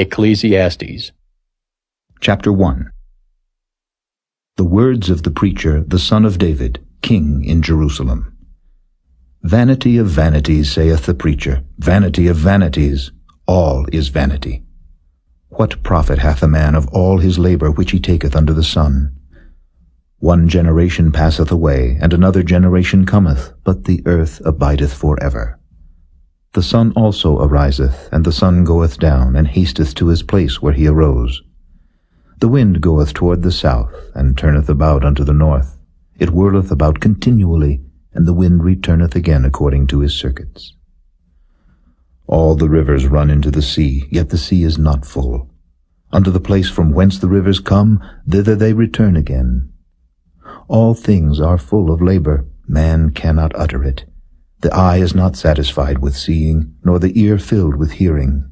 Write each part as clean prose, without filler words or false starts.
Ecclesiastes. Chapter 1. The words of the preacher, the son of David, king in Jerusalem. Vanity of vanities, saith the preacher, vanity of vanities, all is vanity. What profit hath a man of all his labor which he taketh under the sun? One generation passeth away, and another generation cometh, but the earth abideth for ever. The sun also ariseth, and the sun goeth down, and hasteth to his place where he arose. The wind goeth toward the south, and turneth about unto the north. It whirleth about continually, and the wind returneth again according to his circuits. All the rivers run into the sea, yet the sea is not full. Unto the place from whence the rivers come, thither they return again. All things are full of labor, man cannot utter it. The eye is not satisfied with seeing, nor the ear filled with hearing.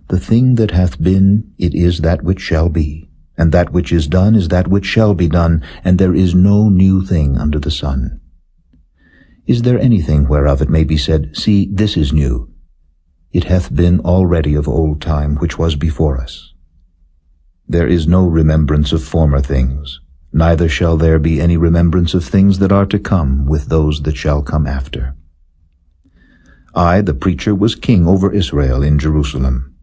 The thing that hath been, it is that which shall be, and that which is done is that which shall be done, and there is no new thing under the sun. Is there anything whereof it may be said, See, this is new? It hath been already of old time, which was before us. There is no remembrance of former things, neither shall there be any remembrance of things that are to come with those that shall come after. I, the preacher, was king over Israel in Jerusalem.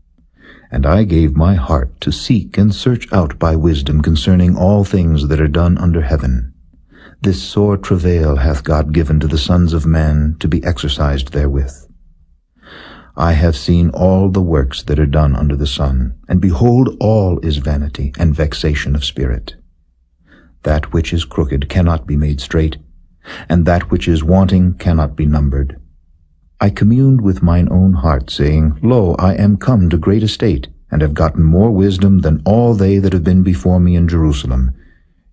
And I gave my heart to seek and search out by wisdom concerning all things that are done under heaven. This sore travail hath God given to the sons of men to be exercised therewith. I have seen all the works that are done under the sun, and behold, all is vanity and vexation of spirit. That which is crooked cannot be made straight, and that which is wanting cannot be numbered. I communed with mine own heart, saying, Lo, I am come to great estate, and have gotten more wisdom than all they that have been before me in Jerusalem.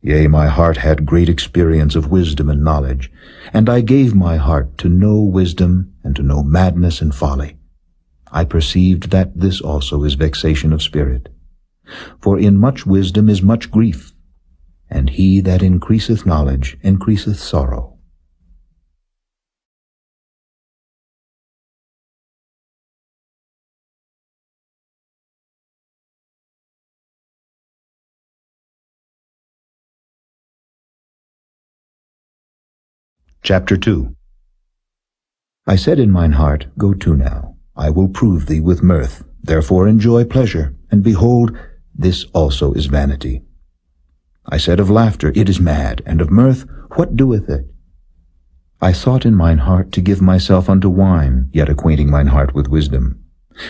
Yea, my heart had great experience of wisdom and knowledge, and I gave my heart to know wisdom and to know madness and folly. I perceived that this also is vexation of spirit. For in much wisdom is much grief, and he that increaseth knowledge increaseth sorrow. Chapter 2. I said in mine heart, Go to now, I will prove thee with mirth, therefore enjoy pleasure, and behold, this also is vanity. I said of laughter, It is mad, and of mirth, what doeth it? I thought in mine heart to give myself unto wine, yet acquainting mine heart with wisdom,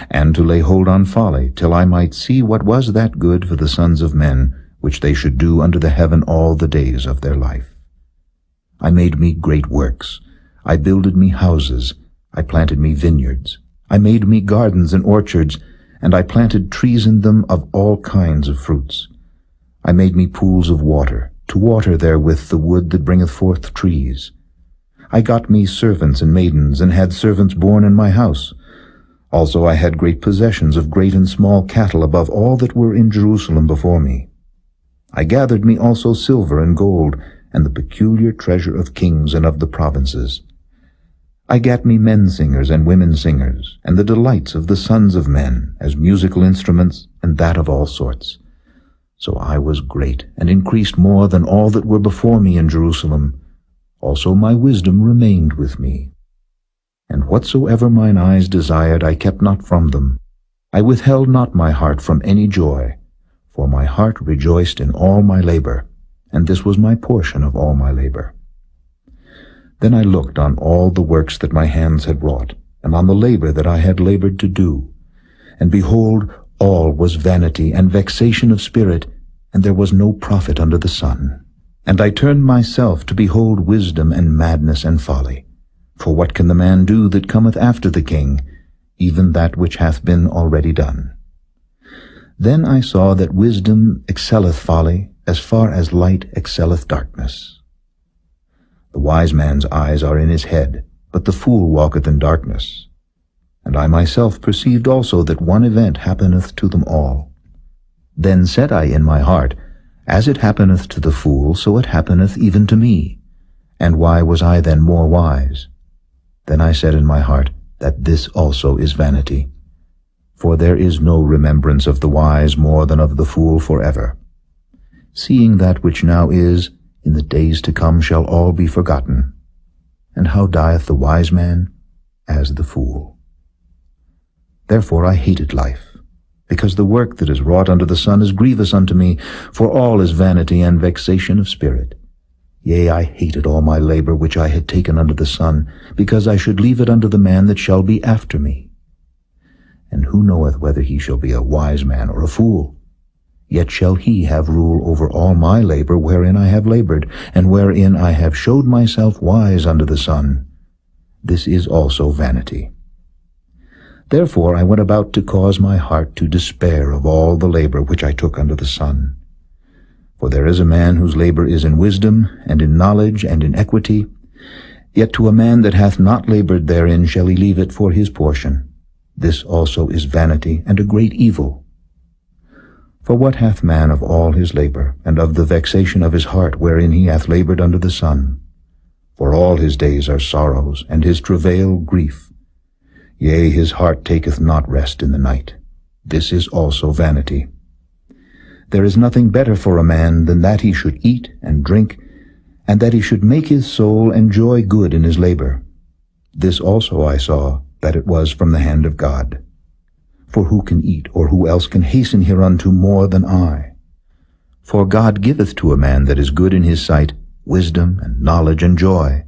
and to lay hold on folly, till I might see what was that good for the sons of men, which they should do under the heaven all the days of their life. I made me great works. I builded me houses. I planted me vineyards. I made me gardens and orchards, and I planted trees in them of all kinds of fruits. I made me pools of water, to water therewith the wood that bringeth forth trees. I got me servants and maidens, and had servants born in my house. Also I had great possessions of great and small cattle above all that were in Jerusalem before me. I gathered me also silver and gold, and the peculiar treasure of kings and of the provinces. I gat me men singers and women singers, and the delights of the sons of men, as musical instruments, and that of all sorts. So I was great, and increased more than all that were before me in Jerusalem. Also my wisdom remained with me. And whatsoever mine eyes desired I kept not from them. I withheld not my heart from any joy, for my heart rejoiced in all my labor, and this was my portion of all my labor. Then I looked on all the works that my hands had wrought, and on the labor that I had labored to do. And behold, all was vanity and vexation of spirit, and there was no profit under the sun. And I turned myself to behold wisdom and madness and folly. For what can the man do that cometh after the king, even that which hath been already done? Then I saw that wisdom excelleth folly, as far as light excelleth darkness. The wise man's eyes are in his head, but the fool walketh in darkness. And I myself perceived also that one event happeneth to them all. Then said I in my heart, As it happeneth to the fool, so it happeneth even to me. And why was I then more wise? Then I said in my heart, that this also is vanity. For there is no remembrance of the wise more than of the fool forever. Seeing that which now is, in the days to come shall all be forgotten. And how dieth the wise man? As the fool. Therefore I hated life, because the work that is wrought under the sun is grievous unto me, for all is vanity and vexation of spirit. Yea, I hated all my labor which I had taken under the sun, because I should leave it unto the man that shall be after me. And who knoweth whether he shall be a wise man or a fool? Yet shall he have rule over all my labor wherein I have labored, and wherein I have showed myself wise under the sun. This is also vanity. Therefore I went about to cause my heart to despair of all the labor which I took under the sun. For there is a man whose labor is in wisdom, and in knowledge, and in equity. Yet to a man that hath not labored therein shall he leave it for his portion. This also is vanity, and a great evil. For what hath man of all his labor, and of the vexation of his heart wherein he hath labored under the sun? For all his days are sorrows, and his travail grief. Yea, his heart taketh not rest in the night. This is also vanity. There is nothing better for a man than that he should eat and drink, and that he should make his soul enjoy good in his labor. This also I saw, that it was from the hand of God. For who can eat, or who else can hasten hereunto more than I? For God giveth to a man that is good in his sight wisdom and knowledge and joy.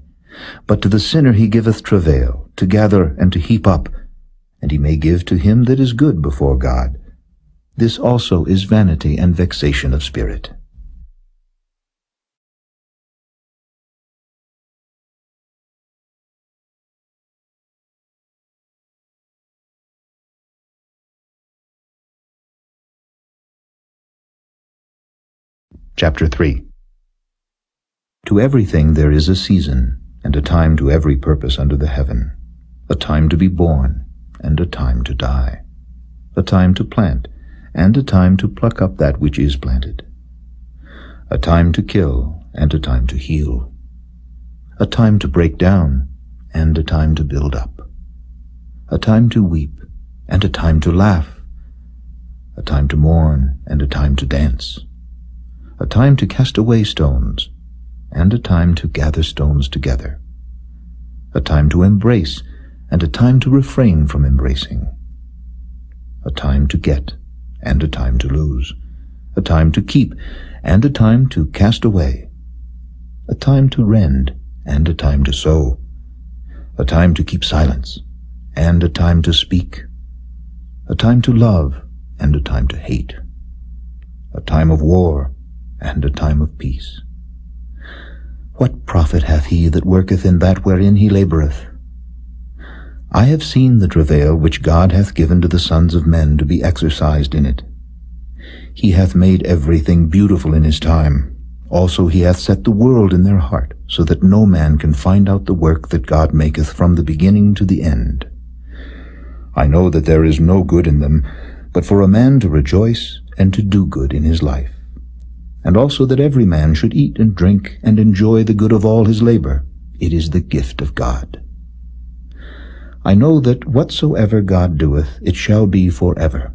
But to the sinner he giveth travail, to gather and to heap up, and he may give to him that is good before God. This also is vanity and vexation of spirit. Chapter 3. To everything there is a season, and a time to every purpose under the heaven, a time to be born, and a time to die, a time to plant, and a time to pluck up that which is planted, a time to kill, and a time to heal, a time to break down, and a time to build up, a time to weep, and a time to laugh, a time to mourn, and a time to dance, a time to cast away stones, and a time to gather stones together, a time to embrace, and a time to refrain from embracing, a time to get, and a time to lose, a time to keep, and a time to cast away, a time to rend, and a time to sow, a time to keep silence, and a time to speak, a time to love, and a time to hate, a time of war, and a time of peace. What profit hath he that worketh in that wherein he laboureth? I have seen the travail which God hath given to the sons of men to be exercised in it. He hath made everything beautiful in his time. Also he hath set the world in their heart, so that no man can find out the work that God maketh from the beginning to the end. I know that there is no good in them, but for a man to rejoice and to do good in his life. And also that every man should eat and drink and enjoy the good of all his labor. It is the gift of God. I know that whatsoever God doeth, it shall be forever.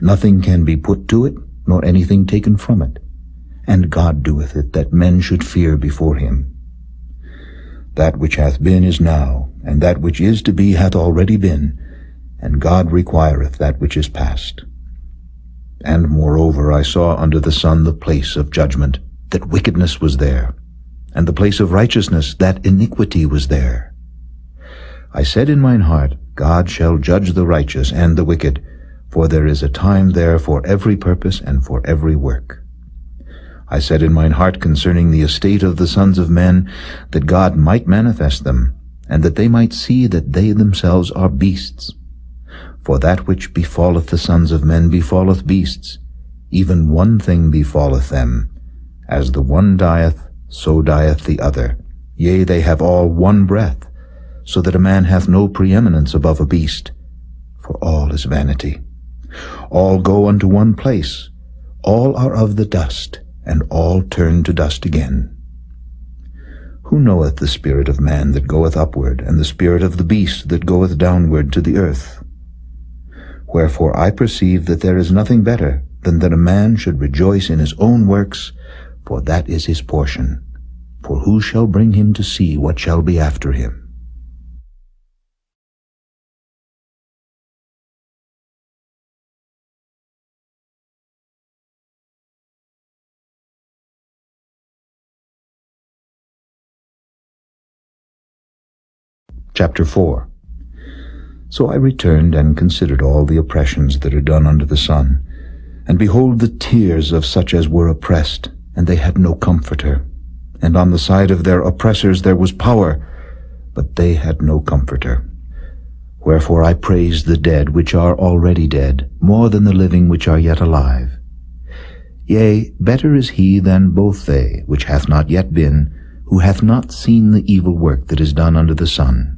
Nothing can be put to it, nor anything taken from it. And God doeth it, that men should fear before him. That which hath been is now, and that which is to be hath already been, and God requireth that which is past. And moreover I saw under the sun the place of judgment, that wickedness was there, and the place of righteousness, that iniquity was there. I said in mine heart, God shall judge the righteous and the wicked, for there is a time there for every purpose and for every work. I said in mine heart concerning the estate of the sons of men, that God might manifest them, and that they might see that they themselves are beasts. For that which befalleth the sons of men befalleth beasts. Even one thing befalleth them. As the one dieth, so dieth the other. Yea, they have all one breath, so that a man hath no preeminence above a beast. For all is vanity. All go unto one place. All are of the dust, and all turn to dust again. Who knoweth the spirit of man that goeth upward, and the spirit of the beast that goeth downward to the earth? Wherefore I perceive that there is nothing better than that a man should rejoice in his own works, for that is his portion. For who shall bring him to see what shall be after him? Chapter 4. So I returned and considered all the oppressions that are done under the sun, and behold the tears of such as were oppressed, and they had no comforter. And on the side of their oppressors there was power, but they had no comforter. Wherefore I praise the dead which are already dead, more than the living which are yet alive. Yea, better is he than both they, which hath not yet been, who hath not seen the evil work that is done under the sun.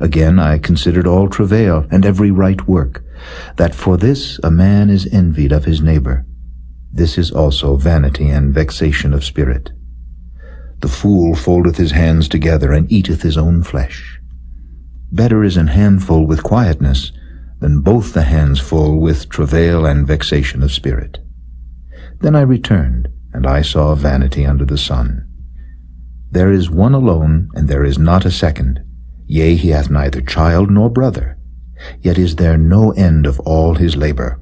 Again I considered all travail and every right work, that for this a man is envied of his neighbor. This is also vanity and vexation of spirit. The fool foldeth his hands together, and eateth his own flesh. Better is an handful with quietness, than both the hands full with travail and vexation of spirit. Then I returned, and I saw vanity under the sun. There is one alone, and there is not a second. Yea, he hath neither child nor brother. Yet is there no end of all his labor.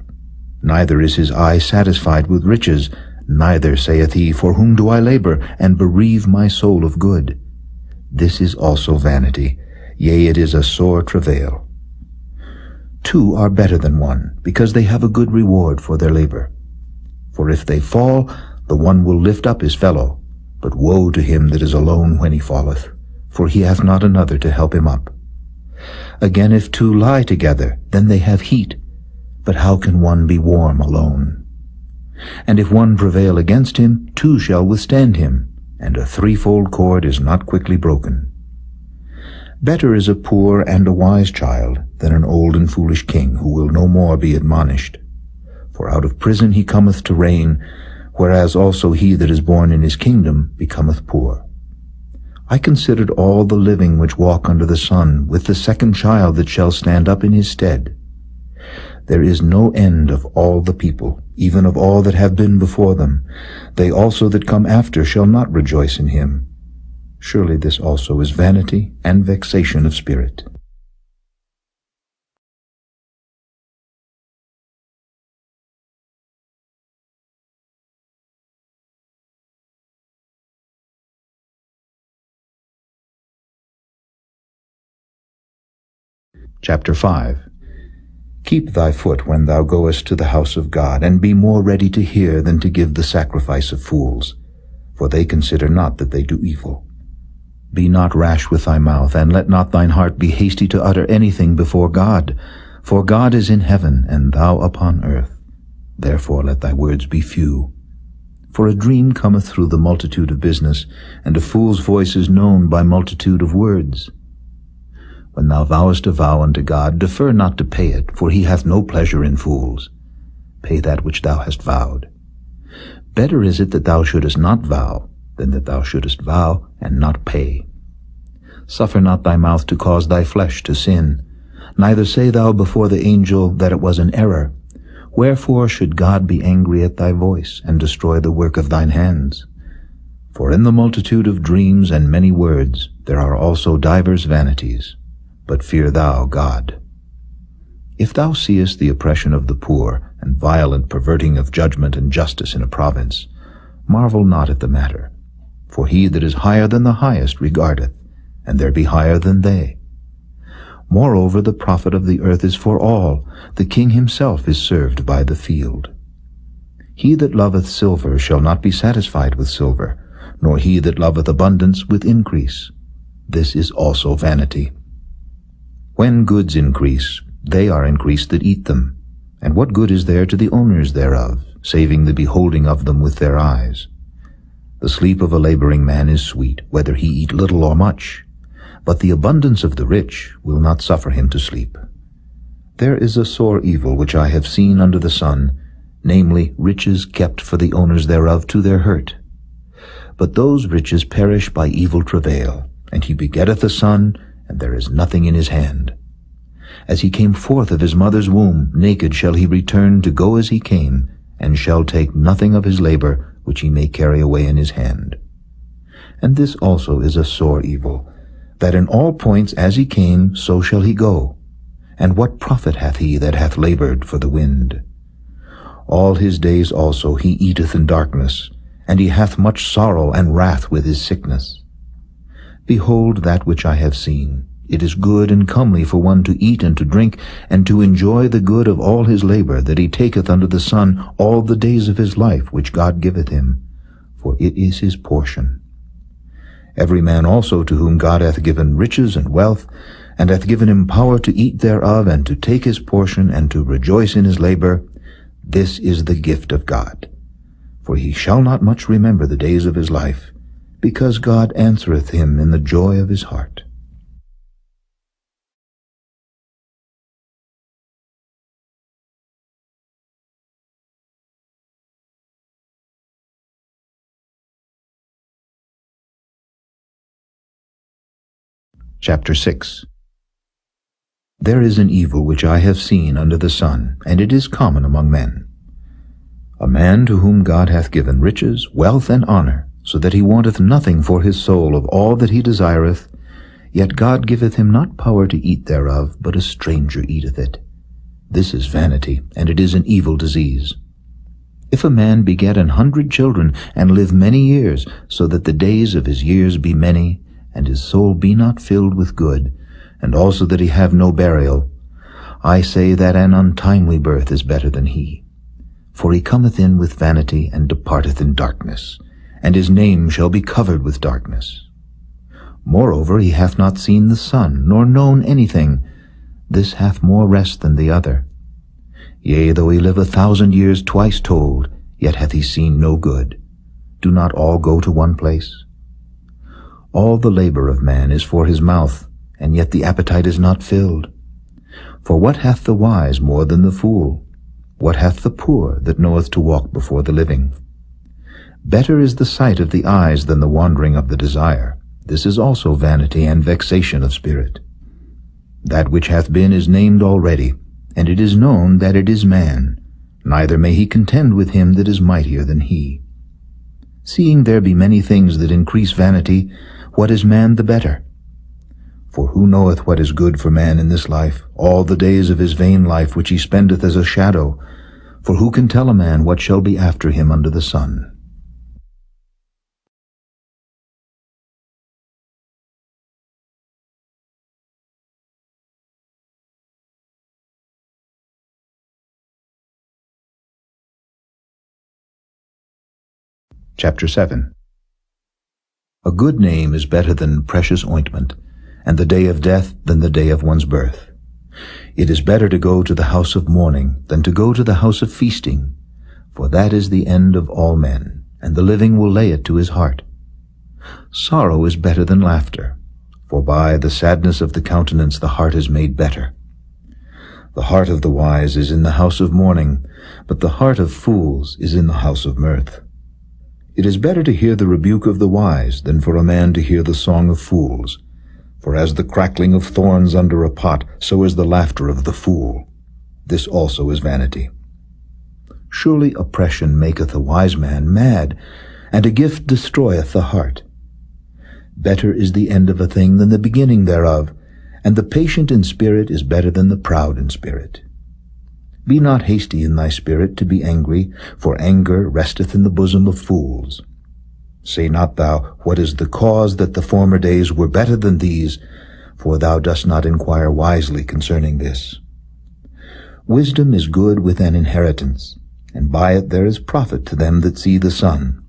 Neither is his eye satisfied with riches, neither saith he, For whom do I labor, and bereave my soul of good? This is also vanity, yea, it is a sore travail. Two are better than one, because they have a good reward for their labor. For if they fall, the one will lift up his fellow, but woe to him that is alone when he falleth, for he hath not another to help him up. Again, if two lie together, then they have heat, but how can one be warm alone? And if one prevail against him, two shall withstand him, and a threefold cord is not quickly broken. Better is a poor and a wise child than an old and foolish king, who will no more be admonished. For out of prison he cometh to reign, whereas also he that is born in his kingdom becometh poor. I considered all the living which walk under the sun, with the second child that shall stand up in his stead. There is no end of all the people, even of all that have been before them. They also that come after shall not rejoice in him. Surely this also is vanity and vexation of spirit. Chapter 5. Keep thy foot when thou goest to the house of God, and be more ready to hear than to give the sacrifice of fools, for they consider not that they do evil. Be not rash with thy mouth, and let not thine heart be hasty to utter anything before God, for God is in heaven, and thou upon earth. Therefore let thy words be few. For a dream cometh through the multitude of business, and a fool's voice is known by multitude of words. When thou vowest a vow unto God, defer not to pay it, for he hath no pleasure in fools. Pay that which thou hast vowed. Better is it that thou shouldest not vow, than that thou shouldest vow and not pay. Suffer not thy mouth to cause thy flesh to sin, neither say thou before the angel that it was an error. Wherefore should God be angry at thy voice, and destroy the work of thine hands? For in the multitude of dreams and many words there are also divers vanities. But fear thou God. If thou seest the oppression of the poor, and violent perverting of judgment and justice in a province, marvel not at the matter. For he that is higher than the highest regardeth, and there be higher than they. Moreover, the profit of the earth is for all. The king himself is served by the field. He that loveth silver shall not be satisfied with silver, nor he that loveth abundance with increase. This is also vanity. When goods increase, they are increased that eat them. And what good is there to the owners thereof, saving the beholding of them with their eyes? The sleep of a laboring man is sweet, whether he eat little or much. But the abundance of the rich will not suffer him to sleep. There is a sore evil which I have seen under the sun, namely, riches kept for the owners thereof to their hurt. But those riches perish by evil travail, and he begetteth a son, and there is nothing in his hand. As he came forth of his mother's womb, naked shall he return to go as he came, and shall take nothing of his labor which he may carry away in his hand. And this also is a sore evil, that in all points as he came, so shall he go. And what profit hath he that hath labored for the wind? All his days also he eateth in darkness, and he hath much sorrow and wrath with his sickness. Behold that which I have seen. It is good and comely for one to eat and to drink, and to enjoy the good of all his labor that he taketh under the sun all the days of his life which God giveth him, for it is his portion. Every man also to whom God hath given riches and wealth, and hath given him power to eat thereof, and to take his portion, and to rejoice in his labor, this is the gift of God. For he shall not much remember the days of his life, because God answereth him in the joy of his heart. Chapter 6. There is an evil which I have seen under the sun, and it is common among men. A man to whom God hath given riches, wealth, and honor, so that he wanteth nothing for his soul of all that he desireth, yet God giveth him not power to eat thereof, but a stranger eateth it. This is vanity, and it is an evil disease. If a man beget 100 children, and live many years, so that the days of his years be many, and his soul be not filled with good, and also that he have no burial, I say that an untimely birth is better than he. For he cometh in with vanity, and departeth in darkness, and his name shall be covered with darkness. Moreover, he hath not seen the sun, nor known anything. This hath more rest than the other. Yea, though he live 1,000 years twice told, yet hath he seen no good. Do not all go to one place? All the labor of man is for his mouth, and yet the appetite is not filled. For what hath the wise more than the fool? What hath the poor that knoweth to walk before the living? Better is the sight of the eyes than the wandering of the desire. This is also vanity and vexation of spirit. That which hath been is named already, and it is known that it is man. Neither may he contend with him that is mightier than he. Seeing there be many things that increase vanity, what is man the better? For who knoweth what is good for man in this life, all the days of his vain life which he spendeth as a shadow? For who can tell a man what shall be after him under the sun? Chapter 7. A good name is better than precious ointment, and the day of death than the day of one's birth. It is better to go to the house of mourning than to go to the house of feasting, for that is the end of all men, and the living will lay it to his heart. Sorrow is better than laughter, for by the sadness of the countenance the heart is made better. The heart of the wise is in the house of mourning, but the heart of fools is in the house of mirth. It is better to hear the rebuke of the wise than for a man to hear the song of fools. For as the crackling of thorns under a pot, so is the laughter of the fool. This also is vanity. Surely oppression maketh a wise man mad, and a gift destroyeth the heart. Better is the end of a thing than the beginning thereof, and the patient in spirit is better than the proud in spirit. Be not hasty in thy spirit to be angry, for anger resteth in the bosom of fools. Say not thou, what is the cause that the former days were better than these? For thou dost not inquire wisely concerning this. Wisdom is good with an inheritance, and by it there is profit to them that see the sun.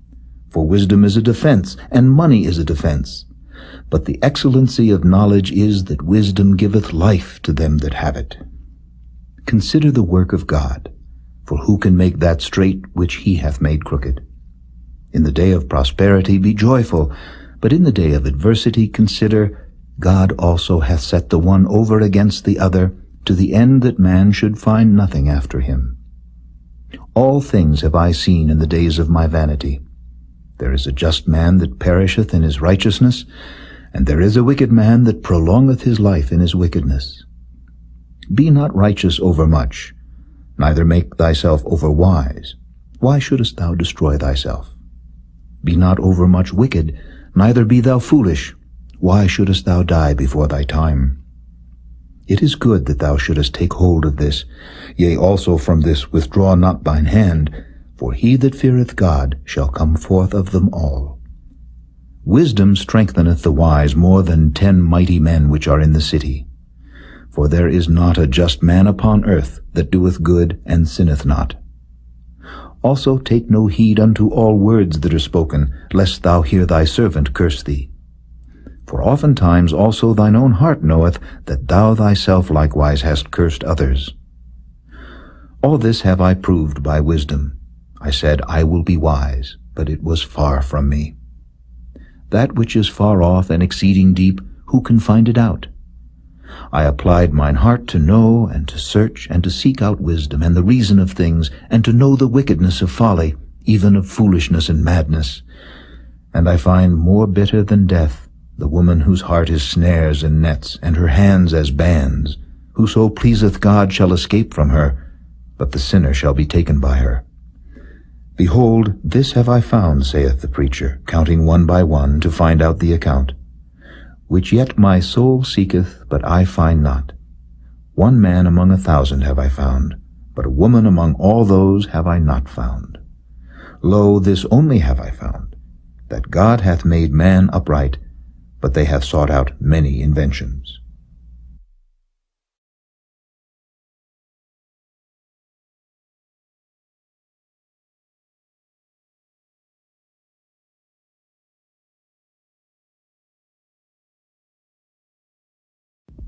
For wisdom is a defense, and money is a defense. But the excellency of knowledge is that wisdom giveth life to them that have it. Consider the work of God, for who can make that straight which he hath made crooked? In the day of prosperity be joyful, but in the day of adversity consider, God also hath set the one over against the other, to the end that man should find nothing after him. All things have I seen in the days of my vanity. There is a just man that perisheth in his righteousness, and there is a wicked man that prolongeth his life in his wickedness. Be not righteous overmuch, neither make thyself overwise. Why shouldest thou destroy thyself? Be not overmuch wicked, neither be thou foolish. Why shouldest thou die before thy time? It is good that thou shouldest take hold of this, yea, also from this withdraw not thine hand, for he that feareth God shall come forth of them all. Wisdom strengtheneth the wise more than 10 mighty men which are in the city. For there is not a just man upon earth that doeth good and sinneth not. Also take no heed unto all words that are spoken, lest thou hear thy servant curse thee. For oftentimes also thine own heart knoweth that thou thyself likewise hast cursed others. All this have I proved by wisdom. I said, I will be wise, but it was far from me. That which is far off and exceeding deep, who can find it out? I applied mine heart to know and to search and to seek out wisdom and the reason of things, and to know the wickedness of folly, even of foolishness and madness. And I find more bitter than death the woman whose heart is snares and nets, and her hands as bands. Whoso pleaseth God shall escape from her, but the sinner shall be taken by her. Behold, this have I found, saith the preacher, counting one by one to find out the account, which yet my soul seeketh, but I find not. One man among 1,000 have I found, but a woman among all those have I not found. Lo, this only have I found, that God hath made man upright, but they have sought out many inventions.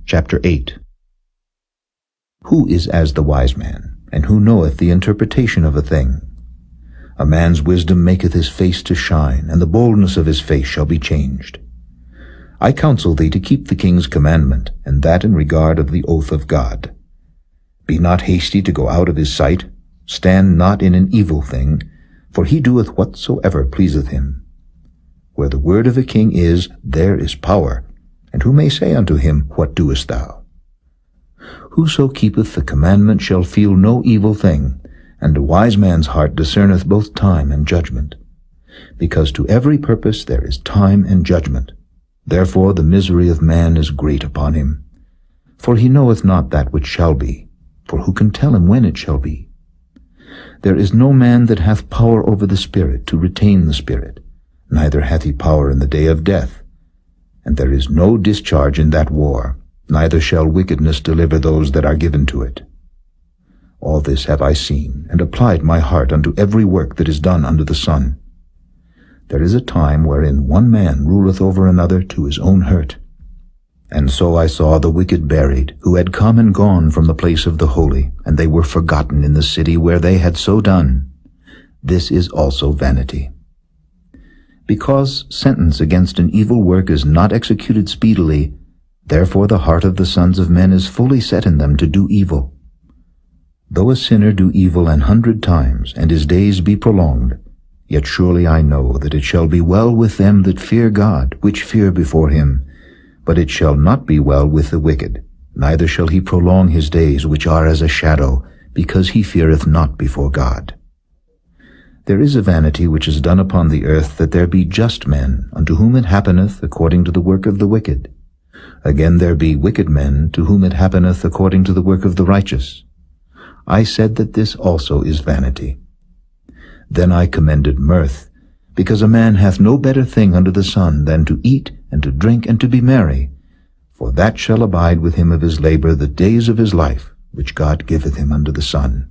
Chapter 8. Who is as the wise man, and who knoweth the interpretation of a thing? A man's wisdom maketh his face to shine, and the boldness of his face shall be changed. I counsel thee to keep the king's commandment, and that in regard of the oath of God. Be not hasty to go out of his sight, stand not in an evil thing, for he doeth whatsoever pleaseth him. Where the word of a king is, there is power, and who may say unto him, What doest thou? Whoso keepeth the commandment shall feel no evil thing, and a wise man's heart discerneth both time and judgment. Because to every purpose there is time and judgment. Therefore the misery of man is great upon him. For he knoweth not that which shall be, for who can tell him when it shall be? There is no man that hath power over the Spirit to retain the Spirit, neither hath he power in the day of death. And there is no discharge in that war, neither shall wickedness deliver those that are given to it. All this have I seen, and applied my heart unto every work that is done under the sun. There is a time wherein one man ruleth over another to his own hurt. And so I saw the wicked buried, who had come and gone from the place of the holy, and they were forgotten in the city where they had so done. This is also vanity. Because sentence against an evil work is not executed speedily, therefore the heart of the sons of men is fully set in them to do evil. Though a sinner do evil 100 times, and his days be prolonged, yet surely I know that it shall be well with them that fear God, which fear before him. But it shall not be well with the wicked, neither shall he prolong his days, which are as a shadow, because he feareth not before God. There is a vanity which is done upon the earth, that there be just men, unto whom it happeneth according to the work of the wicked. Again there be wicked men, to whom it happeneth according to the work of the righteous. I said that this also is vanity. Then I commended mirth, because a man hath no better thing under the sun than to eat and to drink and to be merry, for that shall abide with him of his labor the days of his life, which God giveth him under the sun.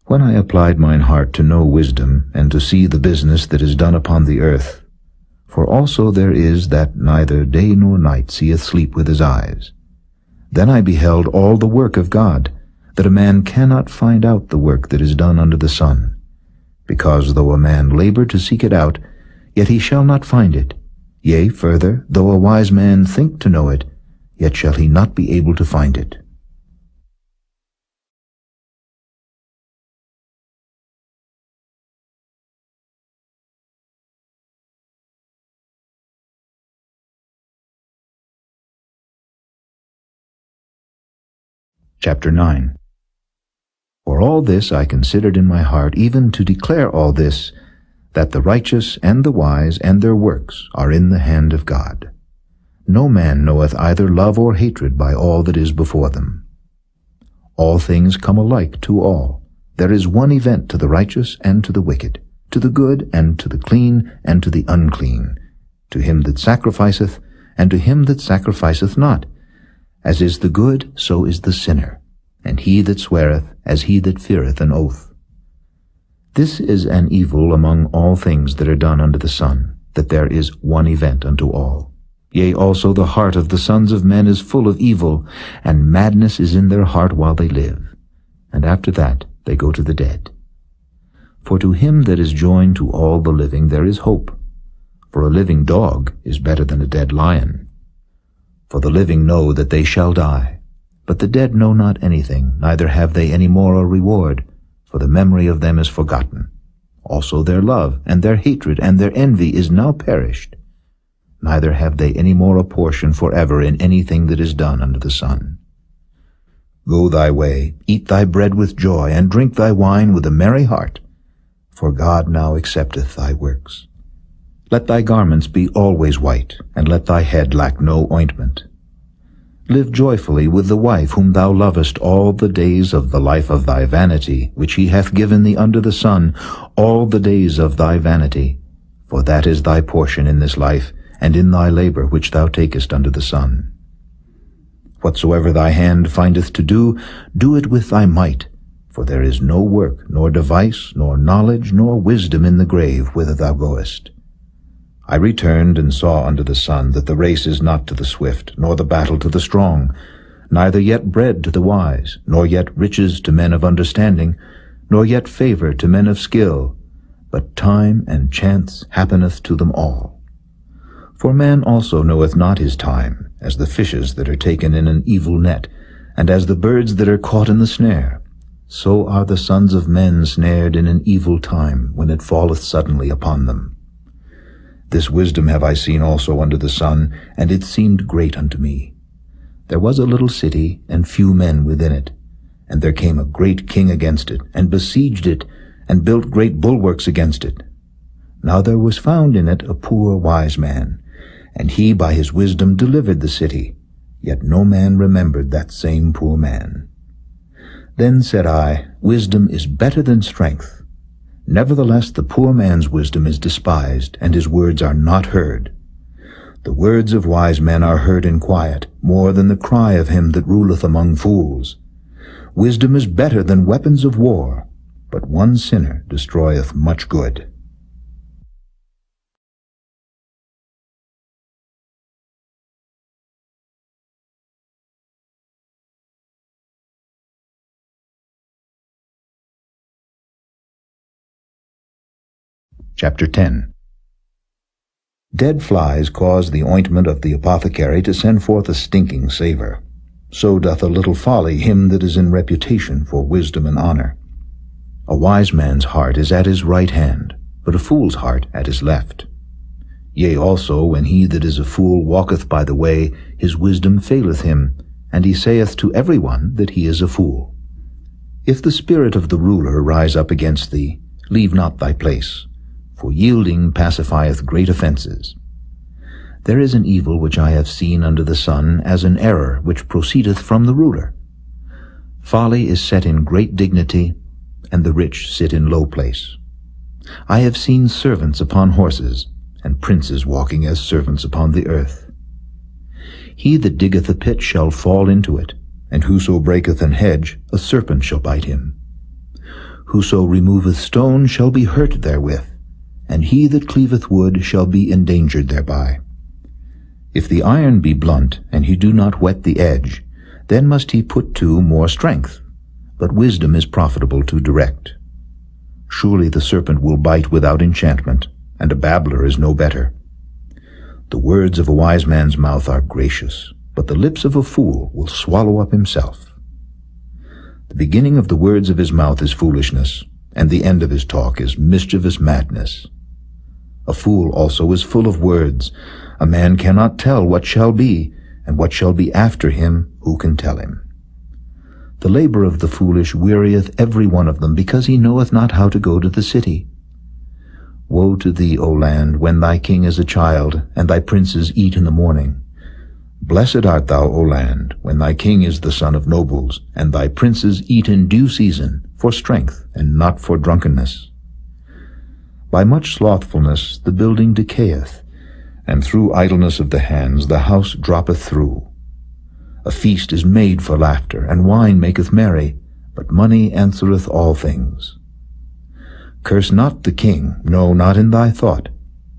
When I applied mine heart to know wisdom, and to see the business that is done upon the earth, for also there is that neither day nor night seeth sleep with his eyes, then I beheld all the work of God, that a man cannot find out the work that is done under the sun. Because though a man labor to seek it out, yet he shall not find it. Yea, further, though a wise man think to know it, yet shall he not be able to find it. Chapter 9. For all this I considered in my heart, even to declare all this, that the righteous and the wise and their works are in the hand of God. No man knoweth either love or hatred by all that is before them. All things come alike to all. There is one event to the righteous and to the wicked, to the good and to the clean and to the unclean, to him that sacrificeth and to him that sacrificeth not. As is the good, so is the sinner, and he that sweareth, as he that feareth an oath. This is an evil among all things that are done under the sun, that there is one event unto all. Yea, also the heart of the sons of men is full of evil, and madness is in their heart while they live, and after that they go to the dead. For to him that is joined to all the living there is hope. For a living dog is better than a dead lion. For the living know that they shall die, but the dead know not anything, neither have they any more a reward, for the memory of them is forgotten. Also their love, and their hatred, and their envy is now perished. Neither have they any more a portion forever in anything that is done under the sun. Go thy way, eat thy bread with joy, and drink thy wine with a merry heart, for God now accepteth thy works. Let thy garments be always white, and let thy head lack no ointment. Live joyfully with the wife whom thou lovest all the days of the life of thy vanity, which he hath given thee under the sun, all the days of thy vanity. For that is thy portion in this life, and in thy labor which thou takest under the sun. Whatsoever thy hand findeth to do, do it with thy might, for there is no work, nor device, nor knowledge, nor wisdom in the grave whither thou goest. I returned and saw under the sun that the race is not to the swift, nor the battle to the strong, neither yet bread to the wise, nor yet riches to men of understanding, nor yet favor to men of skill, but time and chance happeneth to them all. For man also knoweth not his time, as the fishes that are taken in an evil net, and as the birds that are caught in the snare. So are the sons of men snared in an evil time, when it falleth suddenly upon them. This wisdom have I seen also under the sun, and it seemed great unto me. There was a little city, and few men within it. And there came a great king against it, and besieged it, and built great bulwarks against it. Now there was found in it a poor wise man, and he by his wisdom delivered the city, yet no man remembered that same poor man. Then said I, Wisdom is better than strength. Nevertheless the poor man's wisdom is despised, and his words are not heard. The words of wise men are heard in quiet, more than the cry of him that ruleth among fools. Wisdom is better than weapons of war, but one sinner destroyeth much good. Chapter 10. Dead flies cause the ointment of the apothecary to send forth a stinking savour. So doth a little folly him that is in reputation for wisdom and honour. A wise man's heart is at his right hand, but a fool's heart at his left. Yea, also, when he that is a fool walketh by the way, his wisdom faileth him, and he saith to every one that he is a fool. If the spirit of the ruler rise up against thee, leave not thy place, for yielding pacifieth great offences. There is an evil which I have seen under the sun, as an error which proceedeth from the ruler. Folly is set in great dignity, and the rich sit in low place. I have seen servants upon horses, and princes walking as servants upon the earth. He that diggeth a pit shall fall into it, and whoso breaketh an hedge, a serpent shall bite him. Whoso removeth stone shall be hurt therewith, and he that cleaveth wood shall be endangered thereby. If the iron be blunt, and he do not whet the edge, then must he put to more strength, but wisdom is profitable to direct. Surely the serpent will bite without enchantment, and a babbler is no better. The words of a wise man's mouth are gracious, but the lips of a fool will swallow up himself. The beginning of the words of his mouth is foolishness, and the end of his talk is mischievous madness. A fool also is full of words. A man cannot tell what shall be, and what shall be after him, who can tell him? The labor of the foolish wearieth every one of them, because he knoweth not how to go to the city. Woe to thee, O land, when thy king is a child, and thy princes eat in the morning. Blessed art thou, O land, when thy king is the son of nobles, and thy princes eat in due season, for strength, and not for drunkenness. By much slothfulness the building decayeth, and through idleness of the hands the house droppeth through. A feast is made for laughter, and wine maketh merry, but money answereth all things. Curse not the king, no, not in thy thought,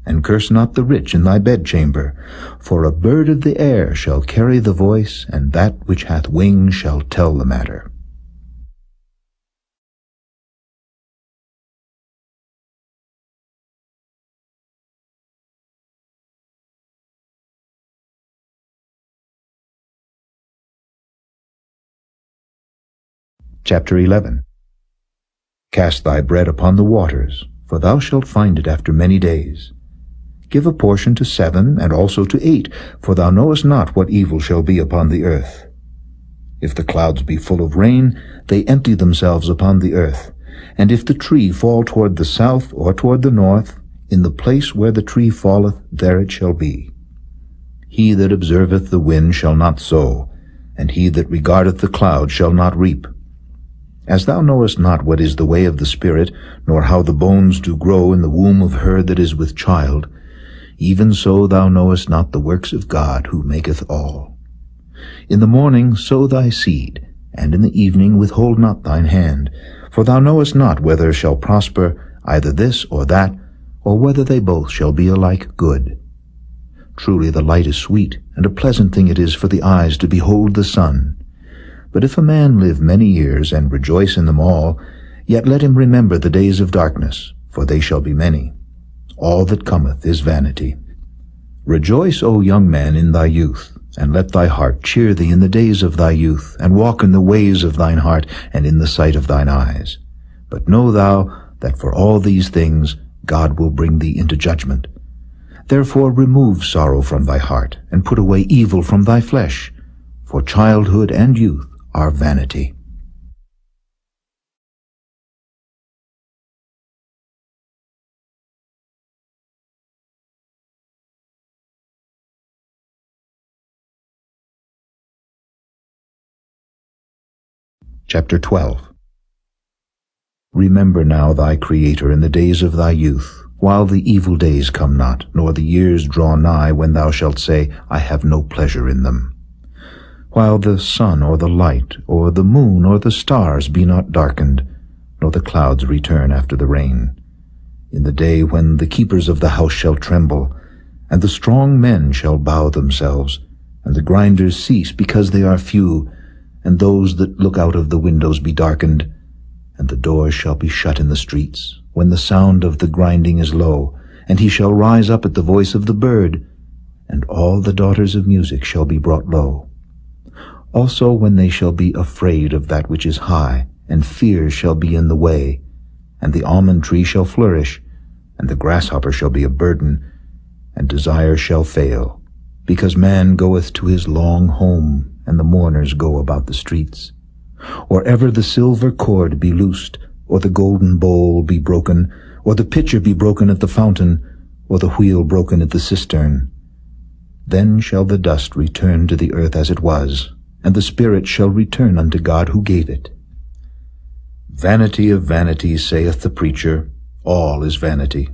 and curse not the rich in thy bedchamber, for a bird of the air shall carry the voice, and that which hath wings shall tell the matter. Chapter 11. Cast thy bread upon the waters, for thou shalt find it after many days. Give a portion to 7, and also to 8, for thou knowest not what evil shall be upon the earth. If the clouds be full of rain, they empty themselves upon the earth. And if the tree fall toward the south or toward the north, in the place where the tree falleth, there it shall be. He that observeth the wind shall not sow, and he that regardeth the cloud shall not reap. As thou knowest not what is the way of the Spirit, nor how the bones do grow in the womb of her that is with child, even so thou knowest not the works of God, who maketh all. In the morning sow thy seed, and in the evening withhold not thine hand, for thou knowest not whether shall prosper either this or that, or whether they both shall be alike good. Truly the light is sweet, and a pleasant thing it is for the eyes to behold the sun. But if a man live many years, and rejoice in them all, yet let him remember the days of darkness, for they shall be many. All that cometh is vanity. Rejoice, O young man, in thy youth, and let thy heart cheer thee in the days of thy youth, and walk in the ways of thine heart, and in the sight of thine eyes. But know thou that for all these things God will bring thee into judgment. Therefore remove sorrow from thy heart, and put away evil from thy flesh, for childhood and youth are vanity. Chapter 12. Remember now thy Creator in the days of thy youth, while the evil days come not, nor the years draw nigh, when thou shalt say, I have no pleasure in them. While the sun or the light, or the moon or the stars be not darkened, nor the clouds return after the rain. In the day when the keepers of the house shall tremble, and the strong men shall bow themselves, and the grinders cease because they are few, and those that look out of the windows be darkened, and the doors shall be shut in the streets, when the sound of the grinding is low, and he shall rise up at the voice of the bird, and all the daughters of music shall be brought low. Also when they shall be afraid of that which is high, and fear shall be in the way, and the almond tree shall flourish, and the grasshopper shall be a burden, and desire shall fail, because man goeth to his long home, and the mourners go about the streets. Or ever the silver cord be loosed, or the golden bowl be broken, or the pitcher be broken at the fountain, or the wheel broken at the cistern. Then shall the dust return to the earth as it was, and the spirit shall return unto God who gave it. Vanity of vanities, saith the preacher, all is vanity.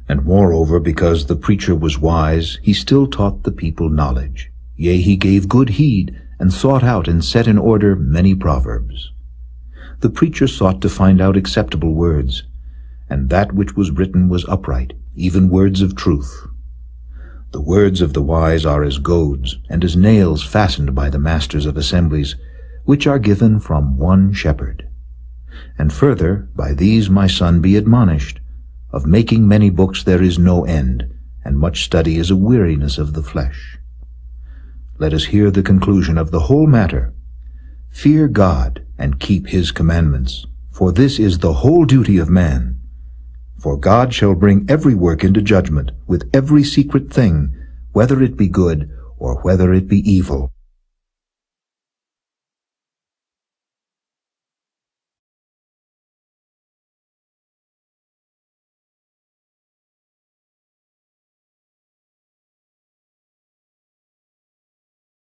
And moreover, because the preacher was wise, he still taught the people knowledge. Yea, he gave good heed, and sought out and set in order many proverbs. The preacher sought to find out acceptable words, and that which was written was upright, even words of truth. The words of the wise are as goads, and as nails fastened by the masters of assemblies, which are given from one shepherd. And further, by these, my son, be admonished. Of making many books there is no end, and much study is a weariness of the flesh. Let us hear the conclusion of the whole matter. Fear God, and keep his commandments, for this is the whole duty of man. For God shall bring every work into judgment, with every secret thing, whether it be good or whether it be evil.